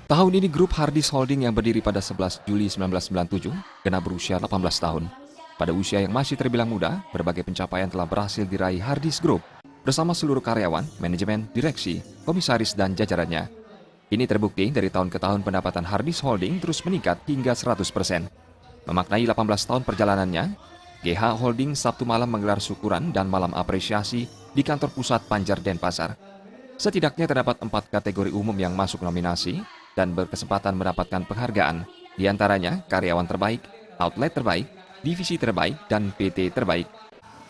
Tahun ini grup Hardis Holding yang berdiri pada 11 Juli 1997 genap berusia 18 tahun. Pada usia yang masih terbilang muda, berbagai pencapaian telah berhasil diraih Hardis Group bersama seluruh karyawan, manajemen, direksi, komisaris, dan jajarannya. Ini terbukti dari tahun ke tahun pendapatan Hardis Holding terus meningkat hingga 100%. Memaknai 18 tahun perjalanannya, GH Holding Sabtu malam menggelar syukuran dan malam apresiasi di kantor pusat Panjar Denpasar. Setidaknya terdapat 4 kategori umum yang masuk nominasi dan berkesempatan mendapatkan penghargaan, di antaranya karyawan terbaik, outlet terbaik, divisi terbaik, dan PT terbaik.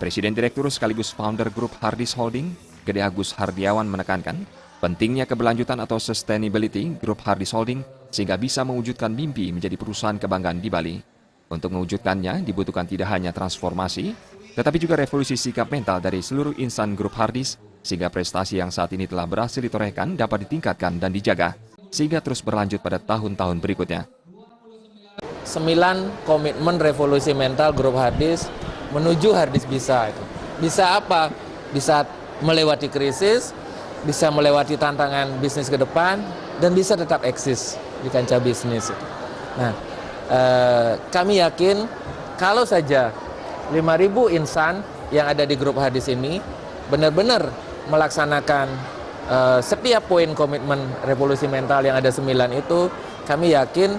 Presiden Direktur sekaligus founder grup Hardis Holding, Gede Agus Hardiawan menekankan pentingnya keberlanjutan atau sustainability grup Hardis Holding sehingga bisa mewujudkan mimpi menjadi perusahaan kebanggaan di Bali. Untuk mewujudkannya dibutuhkan tidak hanya transformasi, tetapi juga revolusi sikap mental dari seluruh insan grup Hardis sehingga prestasi yang saat ini telah berhasil ditorehkan dapat ditingkatkan dan dijaga, sehingga terus berlanjut pada tahun-tahun berikutnya. 9 komitmen revolusi mental grup Hardis menuju Hardis bisa. Bisa apa? Bisa melewati krisis, bisa melewati tantangan bisnis ke depan, dan bisa tetap eksis di kancah bisnis. Nah, kami yakin kalau saja 5.000 insan yang ada di grup Hardis ini benar-benar melaksanakan setiap poin komitmen revolusi mental yang ada 9 itu, kami yakin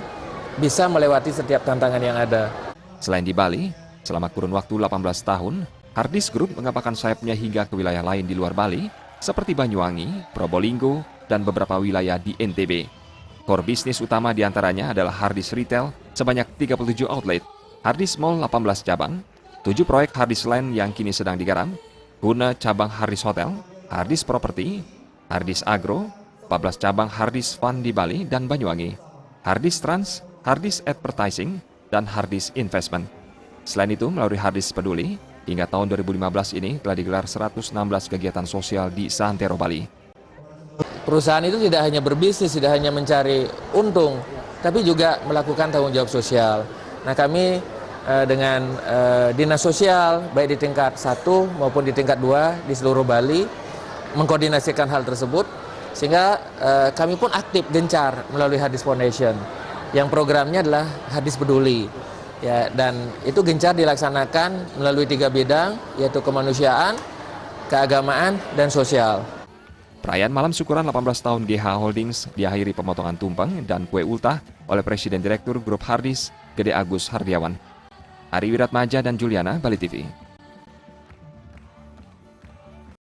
bisa melewati setiap tantangan yang ada. Selain di Bali, selama kurun waktu 18 tahun, Hardis Group mengepakkan sayapnya hingga ke wilayah lain di luar Bali, seperti Banyuwangi, Probolinggo, dan beberapa wilayah di NTB. Core bisnis utama diantaranya adalah Hardis Retail sebanyak 37 outlet, Hardis Mall 18 cabang, 7 proyek Hardis Land yang kini sedang digarap, guna cabang Hardis Hotel, Hardis Property, Hardis Agro, 14 cabang Hardis Fund di Bali dan Banyuwangi, Hardis Trans, Hardis Advertising, dan Hardis Investment. Selain itu, melalui Hardis Peduli, hingga tahun 2015 ini telah digelar 116 kegiatan sosial di Santero, Bali. Perusahaan itu tidak hanya berbisnis, tidak hanya mencari untung, tapi juga melakukan tanggung jawab sosial. Nah, kami dengan dinas sosial, baik di tingkat 1 maupun di tingkat 2 di seluruh Bali, mengkoordinasikan hal tersebut, sehingga kami pun aktif gencar melalui Hardis Foundation, yang programnya adalah Hardis Peduli. Ya, dan itu gencar dilaksanakan melalui 3 bidang, yaitu kemanusiaan, keagamaan, dan sosial. Perayaan malam syukuran 18 tahun GH Holdings diakhiri pemotongan tumpeng dan kue ultah oleh Presiden Direktur Grup Hardis, Gede Agus Hardiawan. Ari Wiratmaja dan Juliana, Bali TV.